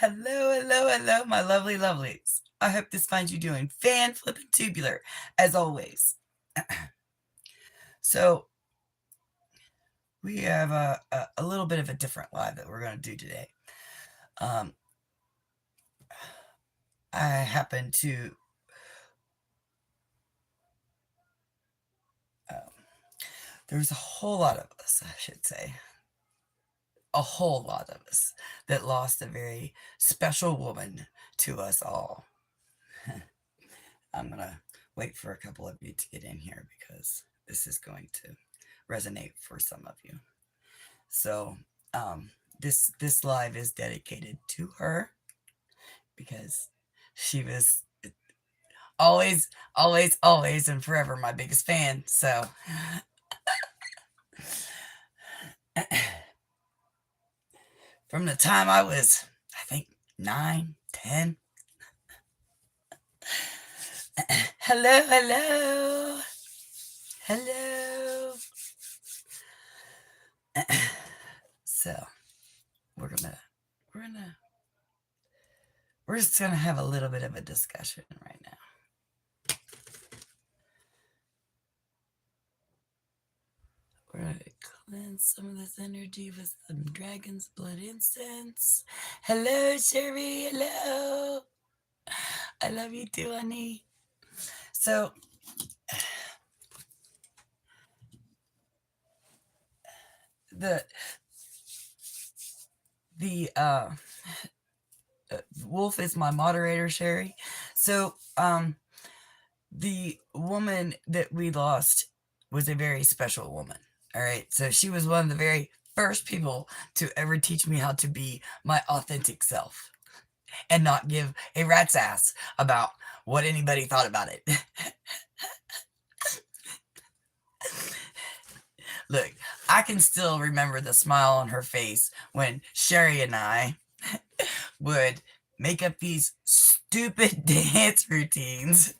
Hello, hello, hello, my lovely lovelies. I hope this finds you doing fan flipping tubular, as always. So, we have a little bit of a different live that we're going to do today. Um, I happen to. Um, there's a whole lot of us, I should say. A whole lot of us that lost a very special woman to us all. I'm going to wait for a couple of you to get in here because this is going to resonate for some of you. So this live is dedicated to her because she was always, always, always, and forever my biggest fan. So from the time I was, I think, 9, 10. Hello, hello, hello. So we're gonna we're just gonna have a little bit of a discussion right now. We're gonna cleanse some of this energy with some dragon's blood incense. Hello, Sherry. Hello. I love you too, honey. So, the the Wolf is my moderator, Sherry. So, the woman that we lost was a very special woman. All right. So she was one of the very first people to ever teach me how to be my authentic self and not give a rat's ass about what anybody thought about it. Look, I can still remember the smile on her face when Sherry and I would make up these stupid dance routines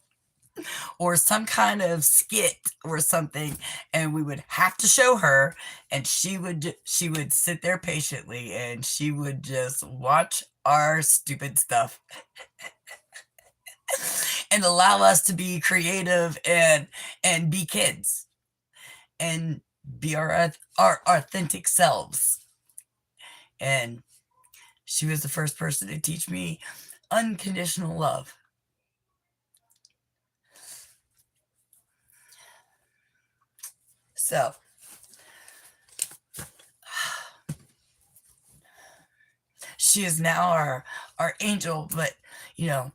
or some kind of skit or something, and we would have to show her, and she would sit there patiently and she would just watch our stupid stuff and allow us to be creative and be kids and be our authentic selves. And she was the first person to teach me unconditional love. So, she is now our angel, but you know,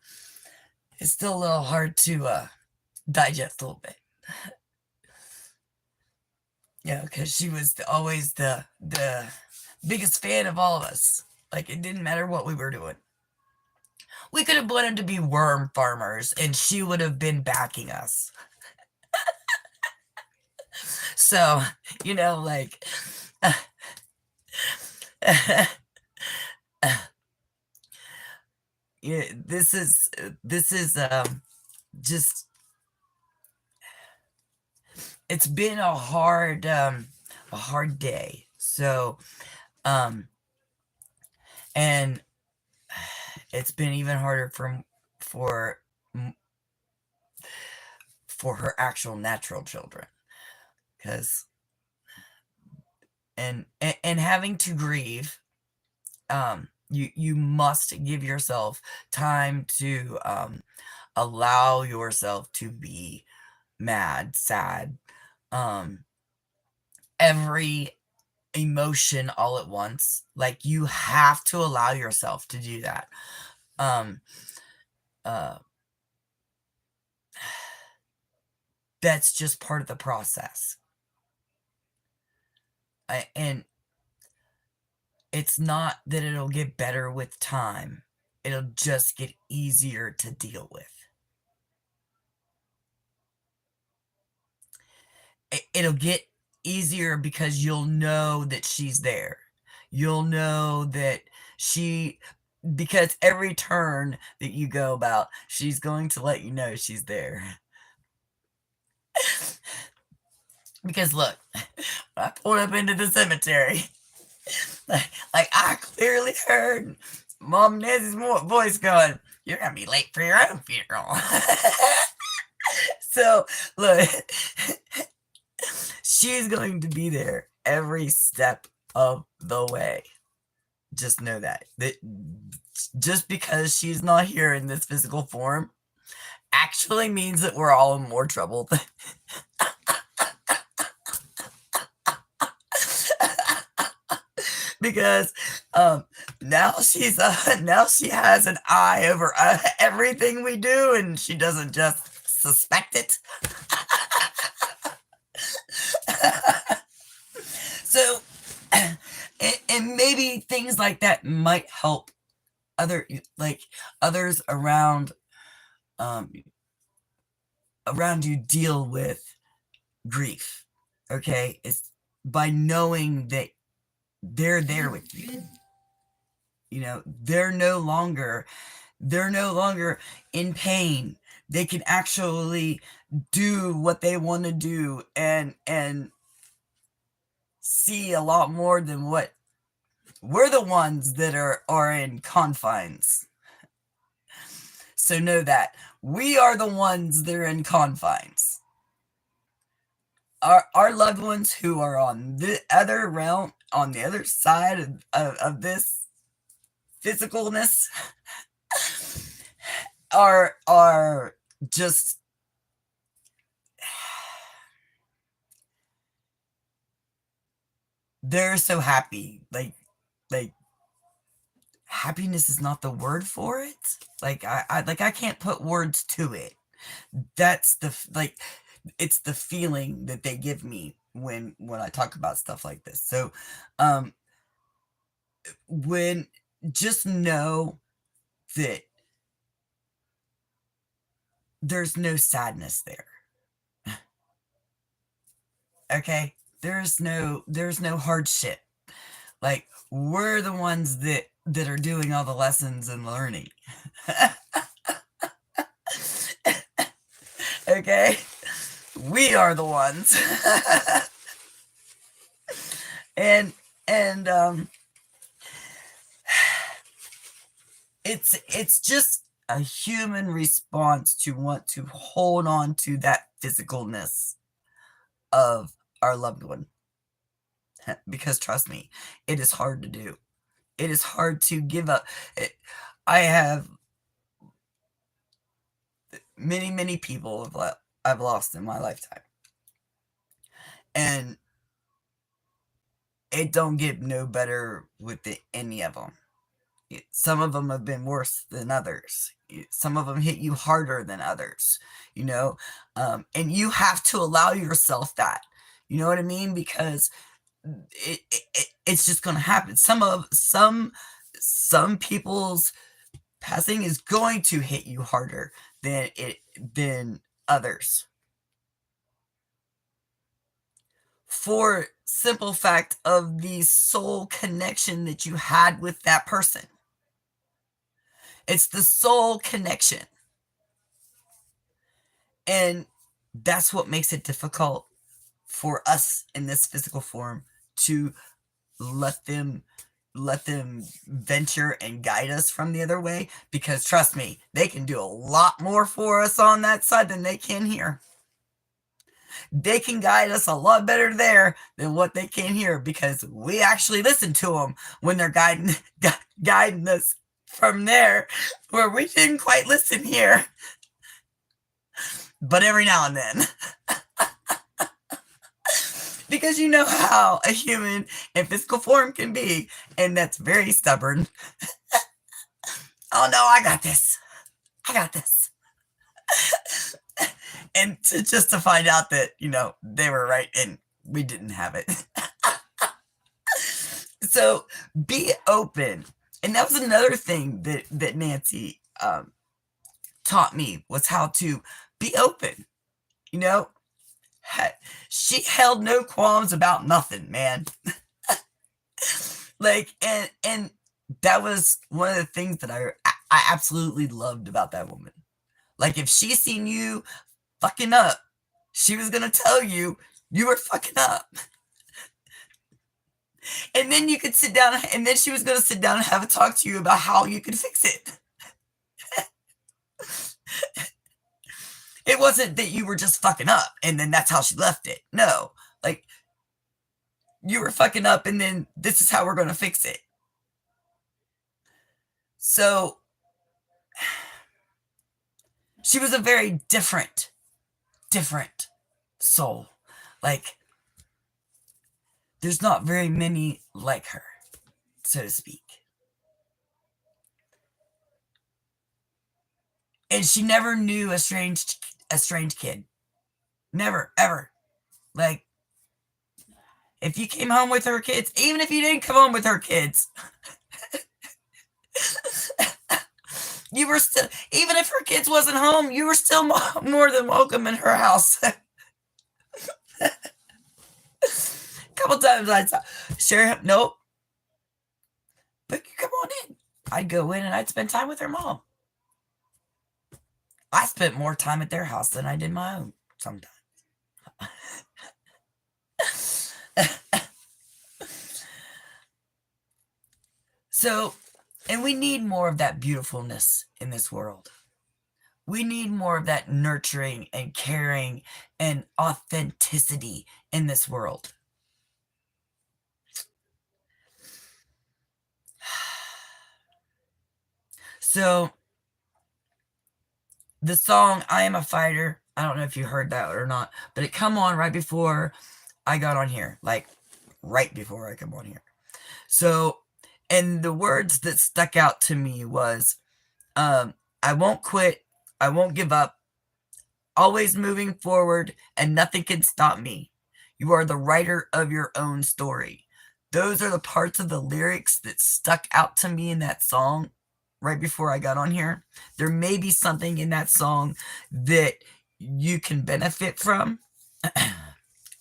it's still a little hard to digest a little bit. Yeah, because she was always the biggest fan of all of us. Like, it didn't matter what we were doing. We could have wanted to be worm farmers, and she would have been backing us. So, like, yeah, this is just, it's been a hard day. So, and it's been even harder for her actual natural children, because and having to grieve, you must give yourself time to allow yourself to be mad, sad, every emotion all at once. Like, you have to allow yourself to do that. That's just part of the process. And it's not that it'll get better with time. It'll just get easier to deal with. It'll get easier because you'll know that she's there. You'll know that because every turn that you go about, she's going to let you know she's there. Because look, I pulled up into the cemetery, like I clearly heard Mom Nancy's voice going, "You're gonna be late for your own funeral." So look, she's going to be there every step of the way. Just know that just because she's not here in this physical form actually means that we're all in more trouble. Because now now she has an eye over everything we do, and she doesn't just suspect it. So, and maybe things like that might help others um, around you deal with grief. Okay, it's by knowing that they're there with you. You know, they're no longer in pain. They can actually do what they want to do and see a lot more than what we're the ones that are in confines. So know that we are the ones that are in confines. Our loved ones who are on the other realm, on the other side of this physicalness, are just they're so happy. Like happiness is not the word for it. Like I can't put words to it. That's it's the feeling that they give me when I talk about stuff like this. So um when just know that there's no sadness there. Okay? There's no hardship. Like we're the ones that are doing all the lessons and learning. Okay? We are the ones. and it's just a human response to want to hold on to that physicalness of our loved one. Because trust me, it is hard to do. It is hard to give up. I have many people I've lost in my lifetime, and it don't get no better with any of them. Some of them have been worse than others. Some of them hit you harder than others, you know, and you have to allow yourself that. You know what I mean? Because it's just going to happen. Some people's passing is going to hit you harder than others, for simple fact of the soul connection that you had with that person. It's the soul connection. And that's what makes it difficult for us in this physical form to let them venture and guide us from the other way, because trust me, they can do a lot more for us on that side than they can here. They can guide us a lot better there than what they can here, because we actually listen to them when they're guiding us from there, where we didn't quite listen here, but every now and then. Because you know how a human in physical form can be, and that's very stubborn. Oh no, I got this. I got this. And just to find out that, they were right and we didn't have it. So be open. And that was another thing that Nancy taught me, was how to be open. She held no qualms about nothing, man. And that was one of the things that I absolutely loved about that woman. Like, if she seen you fucking up, she was gonna tell you you were fucking up. And then you could sit down, and then she was going to sit down and have a talk to you about how you could fix it. It wasn't that you were just fucking up and then that's how she left it. No, like you were fucking up and then this is how we're going to fix it. So she was a very different soul. Like there's not very many like her, so to speak. And she never knew a strange kid. Never, ever. Like, if you came home with her kids, even if you didn't come home with her kids, you were still, even if her kids wasn't home, you were still more than welcome in her house. A couple times I'd say, sure, nope. But you come on in. I'd go in and I'd spend time with her mom. I spent more time at their house than I did my own sometimes. So, and we need more of that beautifulness in this world. We need more of that nurturing and caring and authenticity in this world. So, the song I Am a Fighter, I don't know if you heard that or not, but it come on right before I got on here, like right before I come on here. So, and the words that stuck out to me was, I won't quit, I won't give up, always moving forward, and nothing can stop me. You are the writer of your own story. Those are the parts of the lyrics that stuck out to me in that song right before I got on here. There may be something in that song that you can benefit from,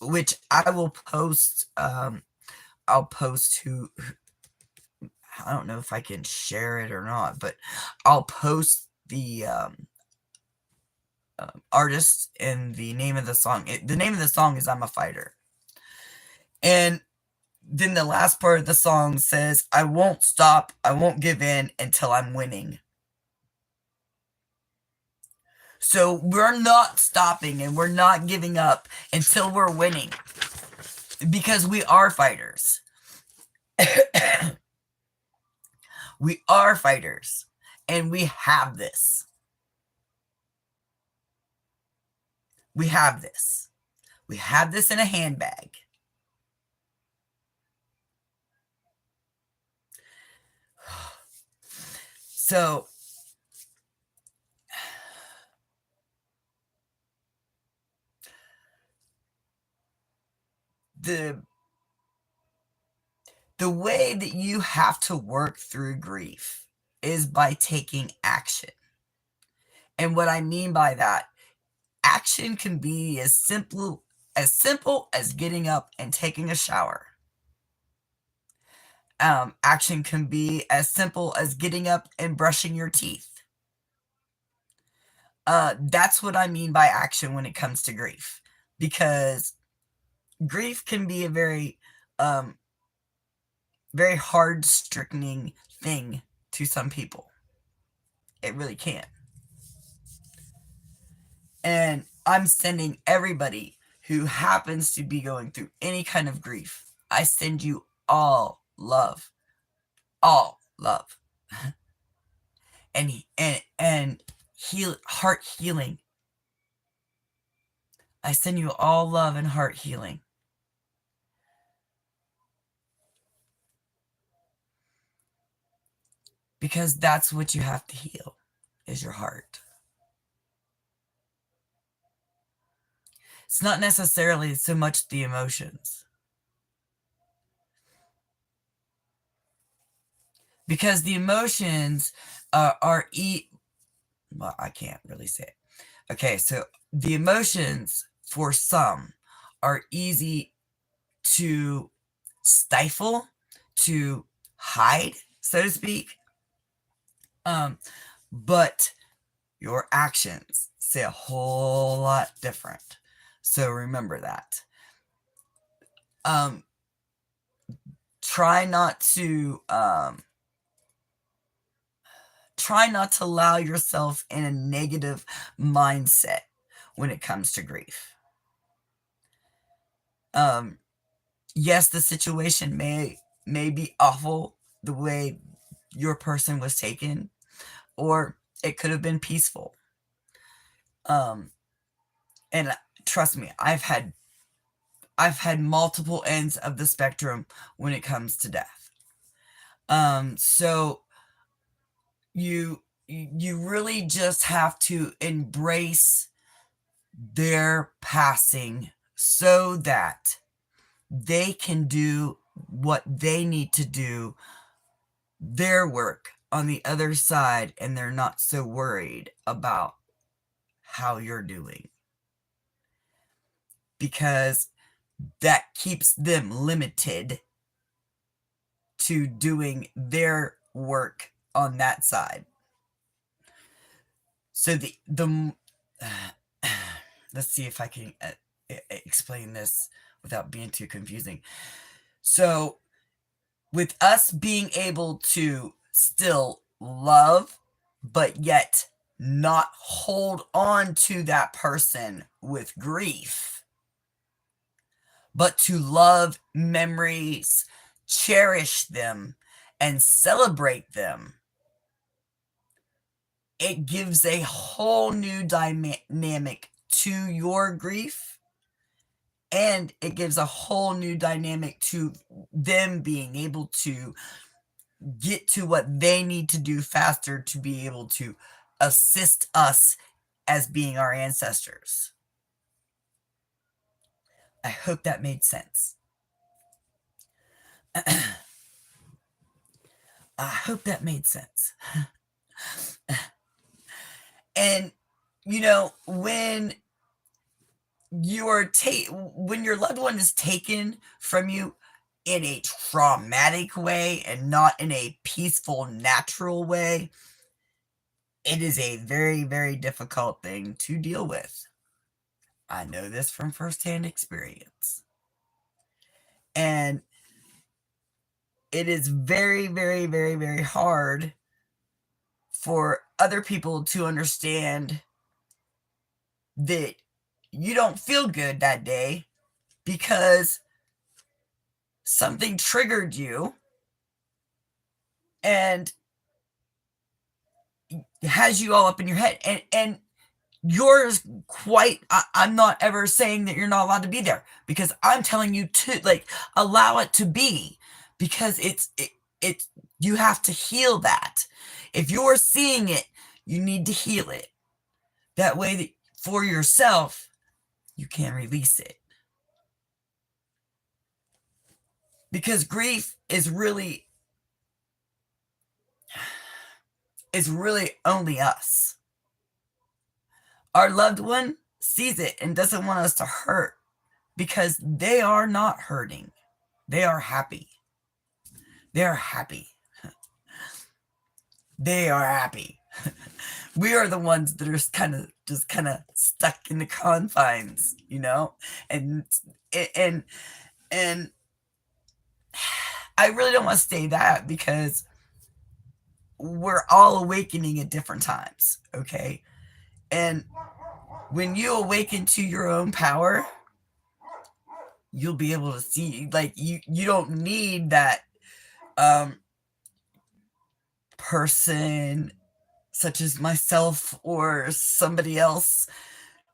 which I will post. I'll post who, I don't know if I can share it or not, but I'll post the artist and the name of the song. The name of the song is I'm a Fighter. And then the last part of the song says, I won't stop, I won't give in until I'm winning. So we're not stopping and we're not giving up until we're winning. Because we are fighters. We are fighters. And we have this. We have this. We have this in a handbag. So, the way that you have to work through grief is by taking action. And what I mean by that, action can be as simple as getting up and taking a shower. Action can be as simple as getting up and brushing your teeth. That's what I mean by action when it comes to grief, because grief can be a very very hard, stricken thing to some people. It really can. And I'm sending everybody who happens to be going through any kind of grief, I send you all love. All love. and heart healing. I send you all love and heart healing. Because that's what you have to heal, is your heart. It's not necessarily so much the emotions. Because the emotions well, I can't really say it. Okay, so the emotions for some are easy to stifle, to hide, so to speak. But your actions say a whole lot different. So remember that. try not to allow yourself in a negative mindset when it comes to grief. Yes, the situation may be awful, the way your person was taken, or it could have been peaceful. And trust me, I've had multiple ends of the spectrum when it comes to death. So you really just have to embrace their passing so that they can do what they need to do, their work on the other side, and they're not so worried about how you're doing, because that keeps them limited to doing their work on that side. So let's see if I can explain this without being too confusing. So with us being able to still love, but yet not hold on to that person with grief, but to love memories, cherish them, and celebrate them, it gives a whole new dynamic to your grief, and it gives a whole new dynamic to them being able to get to what they need to do faster to be able to assist us as being our ancestors. I hope that made sense. I hope that made sense. And you know, when when your loved one is taken from you in a traumatic way and not in a peaceful, natural way, it is a very, very difficult thing to deal with. I know this from firsthand experience. And it is very, very, very, very hard for other people to understand that you don't feel good that day because something triggered you and has you all up in your head. And yours quite, I'm not ever saying that you're not allowed to be there, because I'm telling you to, like, allow it to be, because it's you have to heal that. If you're seeing it, you need to heal it. That way that for yourself, you can release it. Because grief is really only us. Our loved one sees it and doesn't want us to hurt because they are not hurting. They are happy. They are happy. They are happy. We are the ones that are just kind of stuck in the confines, you know? And I really don't want to say that, because we're all awakening at different times, okay? And when you awaken to your own power, you'll be able to see, like, you don't need that person such as myself or somebody else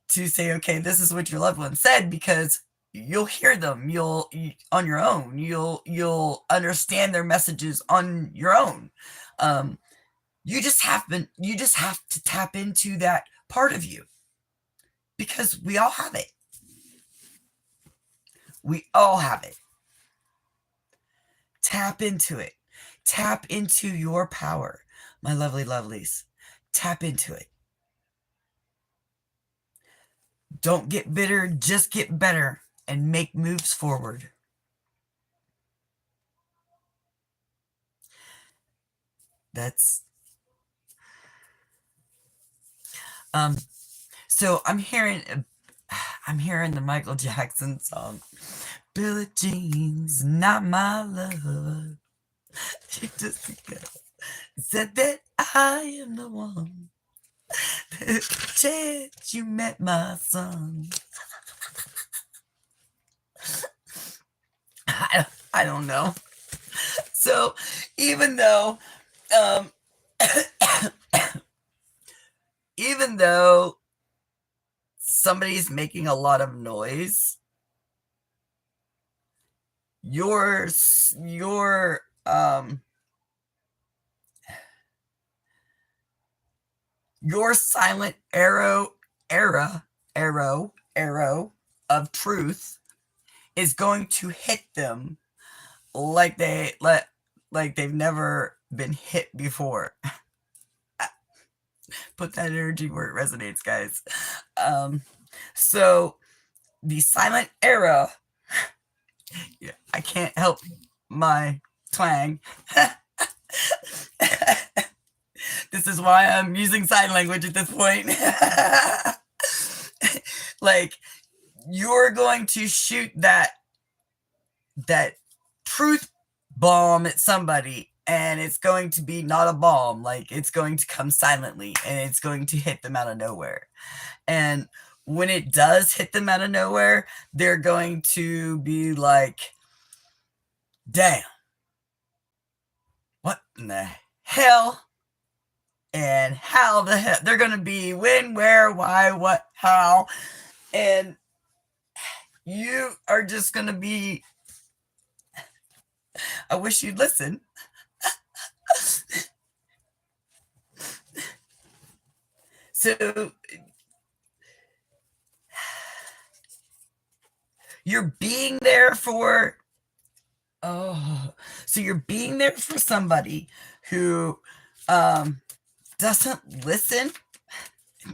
to say, okay, this is what your loved one said, because you'll hear them, on your own, you'll understand their messages on your own. You just have to tap into that part of you, because we all have it. We all have it. Tap into it. Tap into your power, my lovely lovelies. Tap into it. Don't get bitter, just get better and make moves forward. That's so I'm hearing the Michael Jackson song, Billie Jean's not my love. She just said that I am the one. Chance you met my son. I don't know. So even though um, even though somebody's making a lot of noise, your your silent arrow of truth is going to hit them like they've never been hit before. Put that energy where it resonates, guys. So the silent arrow, yeah, I can't help my twang. This is why I'm using sign language at this point. Like, you're going to shoot that truth bomb at somebody, and it's going to be not a bomb. Like, it's going to come silently, and it's going to hit them out of nowhere. And when it does hit them out of nowhere, they're going to be like, damn, what in the hell? And how the hell? They're going to be when, where, why, what, how. And you are just going to be, I wish you'd listen. So you're being there for, so you're being there for somebody who doesn't listen.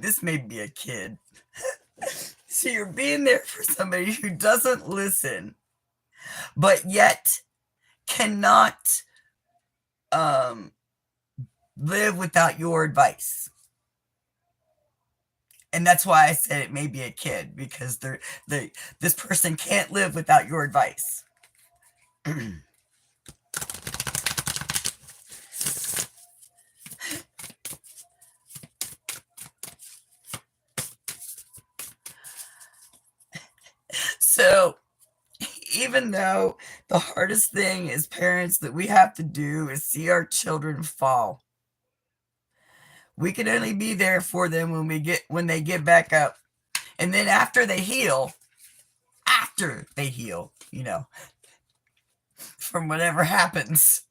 This may be a kid. So you're being there for somebody who doesn't listen, but yet cannot live without your advice. And that's why I said it may be a kid, because this person can't live without your advice. So even though the hardest thing as parents that we have to do is see our children fall, we can only be there for them when they get back up. And then after they heal, you know, from whatever happens,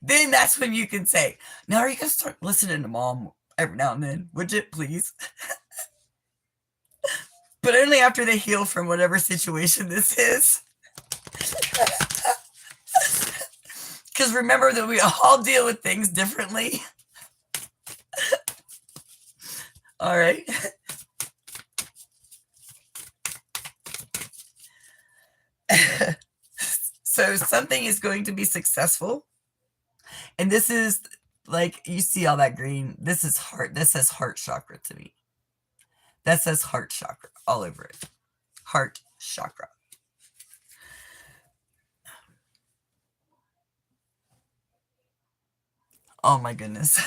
then that's when you can say, now are you going to start listening to mom every now and then? Would you please? But only after they heal from whatever situation this is. Because remember that we all deal with things differently. All right. So something is going to be successful. And this is, like, you see all that green. This is heart. This says heart chakra to me. That says heart chakra all over it. Heart chakra. Oh my goodness.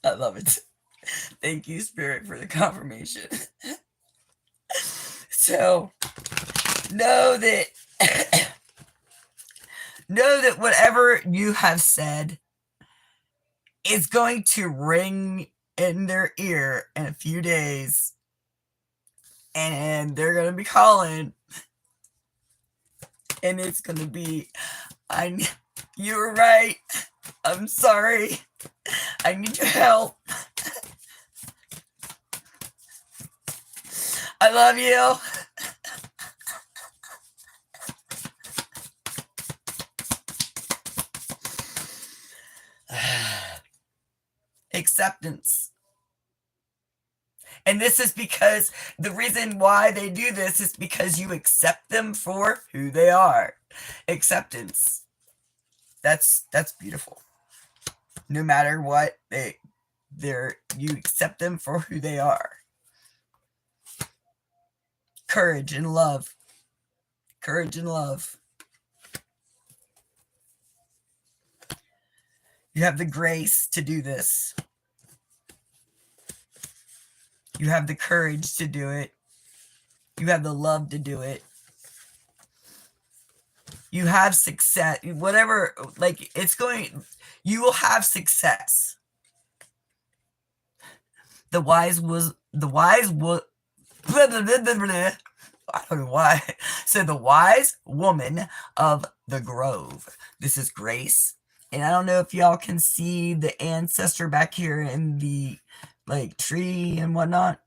I love it. Thank you, Spirit, for the confirmation. So know that whatever you have said is going to ring in their ear in a few days, and they're going to be calling, and it's going to be, you were right. I'm sorry. I need your help. I love you. Acceptance. And this is because the reason why they do this is because you accept them for who they are. Acceptance. That's beautiful. No matter what, you accept them for who they are. Courage and love. Courage and love. You have the grace to do this. You have the courage to do it. You have the love to do it. You have success. Whatever, like, it's going, you will have success. The wise was, blah, blah, blah, blah, blah. I don't know why. So the wise woman of the grove. This is Grace. And I don't know if y'all can see the ancestor back here in the, like, tree and whatnot.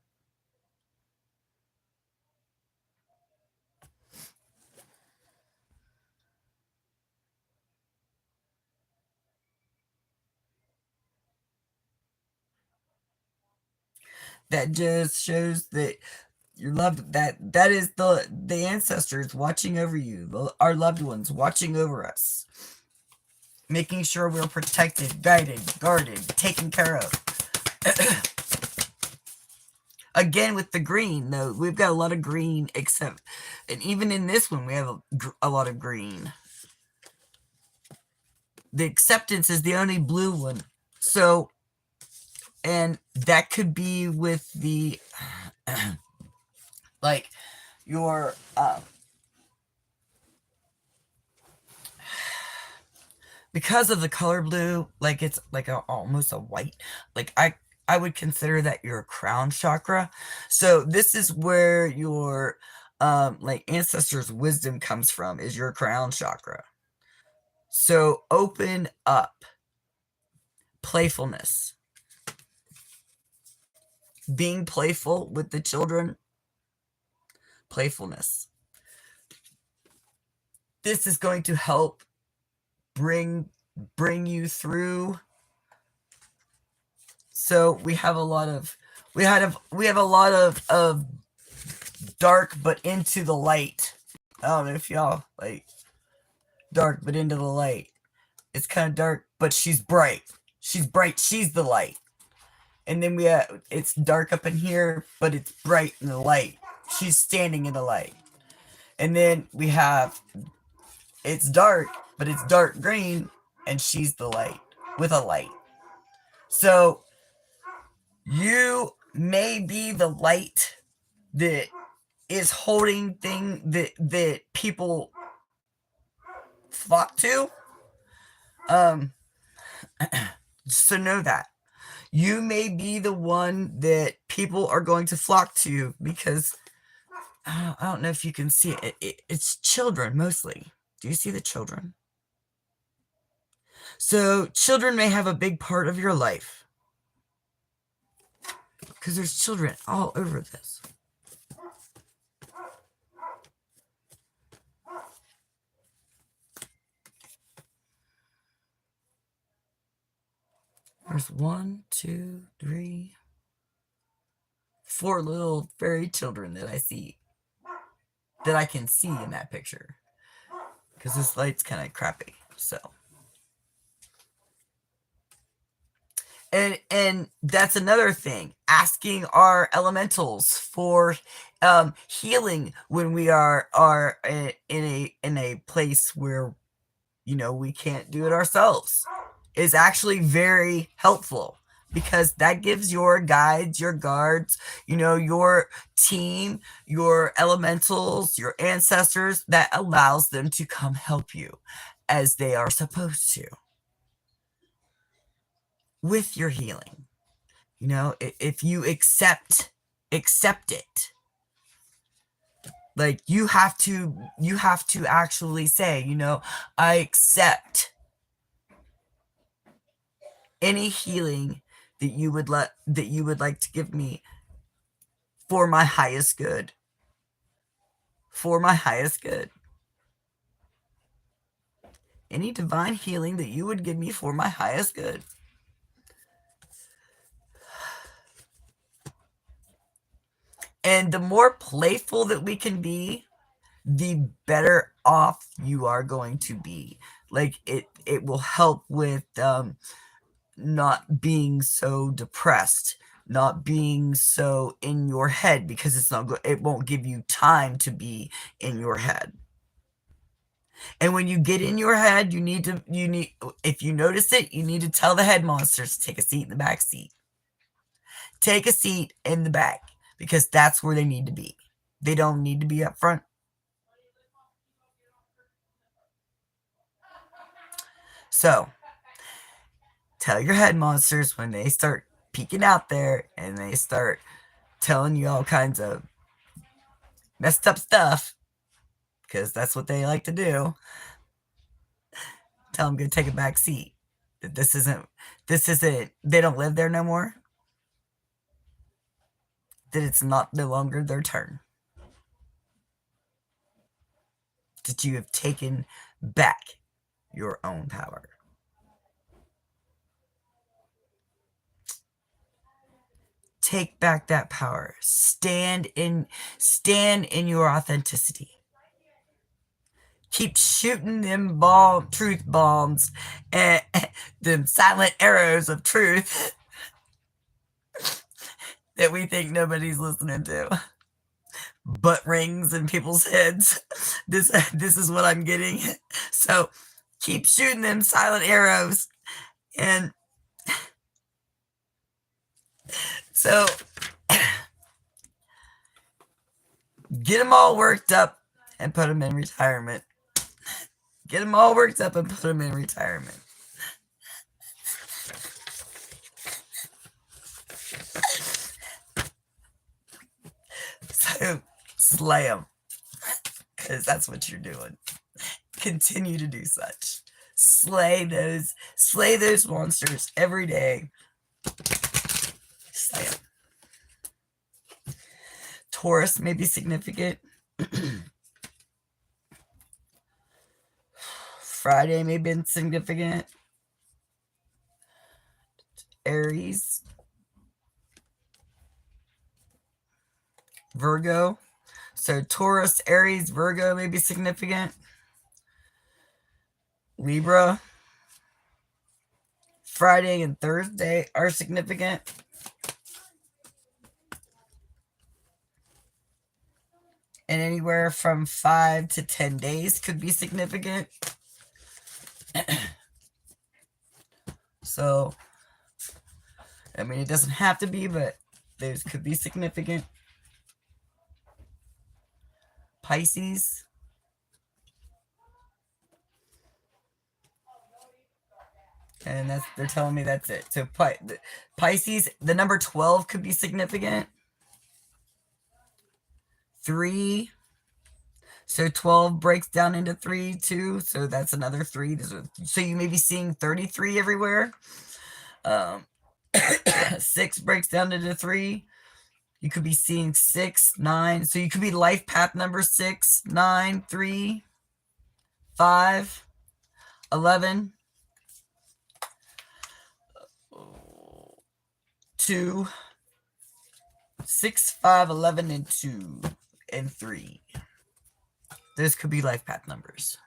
That just shows that your loved, that is the ancestors watching over you, our loved ones watching over us, making sure we're protected, guided, guarded, taken care of. Again, with the green, though, we've got a lot of green, except, and even in this one, we have a lot of green. The acceptance is the only blue one. So, and that could be with the, like, your, because of the color blue, like, it's like almost a white, like, I would consider that your crown chakra. So this is where your, like, ancestors' wisdom comes from, is your crown chakra. So open up. Playfulness. Being playful with the children. Playfulness. This is going to help bring you through. So we have a lot of dark but into the light. I don't know if y'all like dark but into the light. It's kind of dark, but she's bright. She's bright. She's the light. And then we have, it's dark up in here, but it's bright in the light. She's standing in the light. And then we have, it's dark, but it's dark green, and she's the light with a light. So you may be the light that is holding thing that people flock to. So know that. You may be the one that people are going to flock to, because I don't know if you can see it. It's children mostly. Do you see the children? So children may have a big part of your life, because there's children all over this. There's 1, 2, 3, 4 little fairy children that I see, that I can see in that picture, because this light's kind of crappy. So, and that's another thing. Asking our elementals for healing when we are in a place where, you know, we can't do it ourselves, is actually very helpful, because that gives your guides, your guards, you know, your team, your elementals, your ancestors, that allows them to come help you as they are supposed to with your healing. You know, if you accept it. Like, you have to actually say, you know, I accept any healing that you would like to give me for my highest good. For my highest good. Any divine healing that you would give me for my highest good. And the more playful that we can be, the better off you are going to be. Like, it will help with not being so depressed, not being so in your head, because it won't give you time to be in your head. And when you get in your head, if you notice it, you need to tell the head monsters to take a seat in the back seat. Take a seat in the back, because that's where they need to be. They don't need to be up front. So, tell your head monsters when they start peeking out there and they start telling you all kinds of messed up stuff, because that's what they like to do. Tell them to take a back seat. That this isn't, they don't live there no more. That it's no longer their turn. That you have taken back your own power. Take back that power. Stand in your authenticity. Keep shooting them truth bombs and them silent arrows of truth that we think nobody's listening to. Butt rings in people's heads. This is what I'm getting. So keep shooting them silent arrows. And so get them all worked up and put them in retirement. Get them all worked up and put them in retirement. So slay them, because that's what you're doing. Continue to do such. Slay those monsters every day. Slay them. Taurus may be significant. Friday may be significant. Aries. Virgo. So Taurus, Aries, Virgo may be significant. Libra. Friday and Thursday are significant. And anywhere from 5 to 10 days could be significant. So, I mean, it doesn't have to be, but those could be significant. Pisces. And they're telling me that's it. So Pisces, the number 12 could be significant. 3. So 12 breaks down into 3 too. So that's another 3. So you may be seeing 33 everywhere. 6 breaks down into 3. You could be seeing 6, 9. So you could be life path number 6, 9, 3, 5, 11, 2, 6, 5, 11, and 2, and 3. Those could be life path numbers.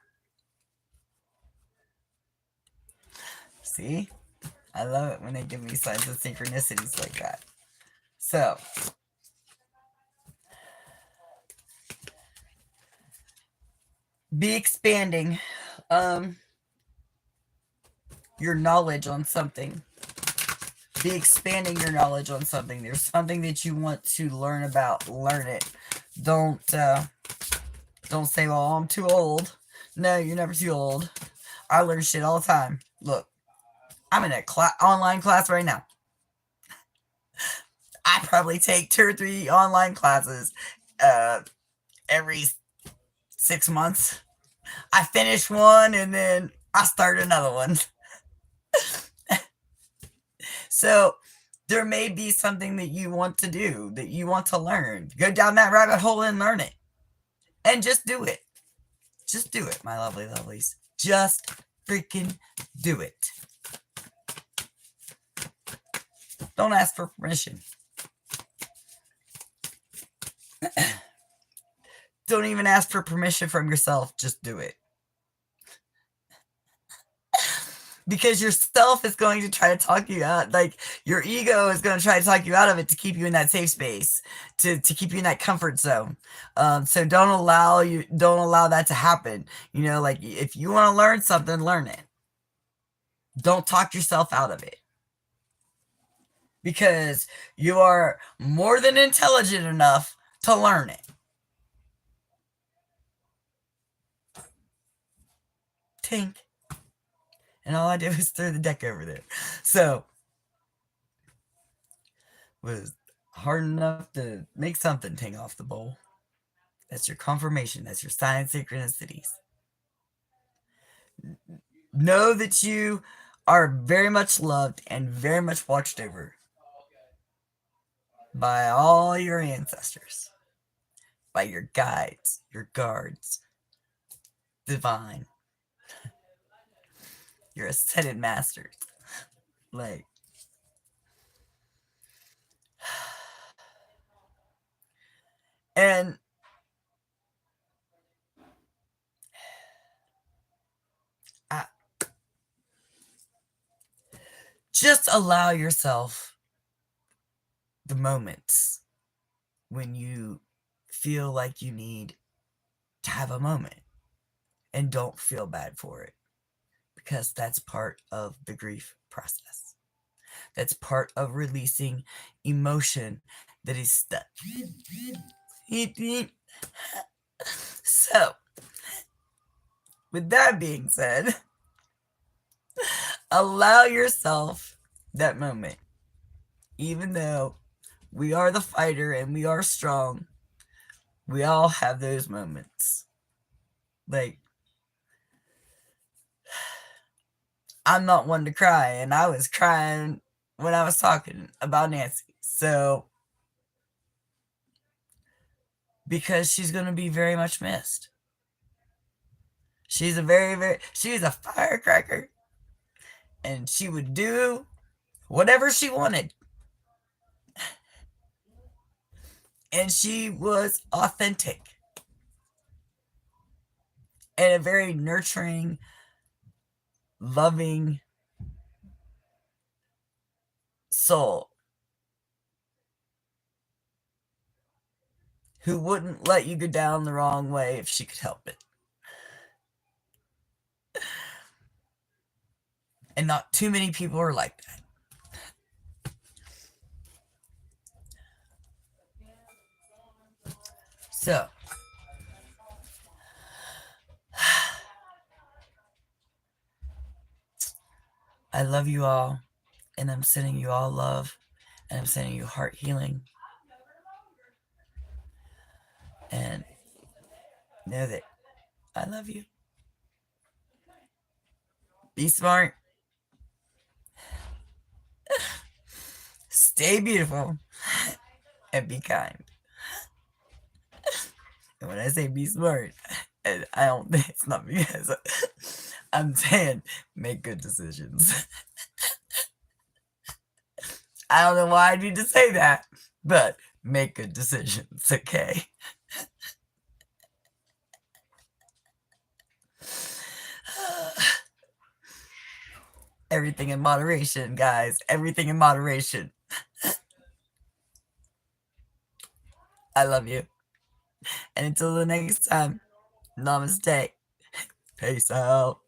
See? I love it when they give me signs of synchronicities like that. So, be expanding your knowledge on something. Be expanding your knowledge on something. There's something that you want to learn about. Learn it. Don't say, well, I'm too old. No, you're never too old. I learn shit all the time. Look, I'm in a online class right now. I probably take 2 or 3 online classes every 6 months. I finish one and then I start another one. So there may be something that you want to do, that you want to learn. Go down that rabbit hole and learn it. And just do it. Just do it, my lovely lovelies. Just freaking do it. Don't ask for permission. Don't even ask for permission from yourself. Just do it. because yourself is going to try to talk you out. Like your ego is going to try to talk you out of it to keep you in that safe space, to keep you in that comfort zone. So don't allow that to happen. Like if you want to learn something, learn it. Don't talk yourself out of it, because you are more than intelligent enough to learn it. Tink. And all I did was throw the deck over there. So was hard enough to make something ting off the bowl. That's your confirmation. That's your sign synchronicities. Know that you are very much loved and very much watched over by all your ancestors, by your guides, your guards, divine, your ascended masters. Like, and I, just allow yourself the moments when you feel like you need to have a moment, and don't feel bad for it, because that's part of the grief process. That's part of releasing emotion that is stuck. So, with that being said, allow yourself that moment. Even though we are the fighter and we are strong, we all have those moments. Like, I'm not one to cry, and I was crying when I was talking about Nancy. So, because she's going to be very much missed. She's a firecracker, and she would do whatever she wanted. And she was authentic and a very nurturing, loving soul who wouldn't let you go down the wrong way if she could help it. And not too many people are like that. So, I love you all, and I'm sending you all love, and I'm sending you heart healing. And know that I love you. Be smart. Stay beautiful. And be kind. And when I say be smart, and I don't think it's not because I'm saying make good decisions. I don't know why I need to say that, but make good decisions, okay? Everything in moderation, guys. Everything in moderation. I love you. And until the next time, namaste. Peace out.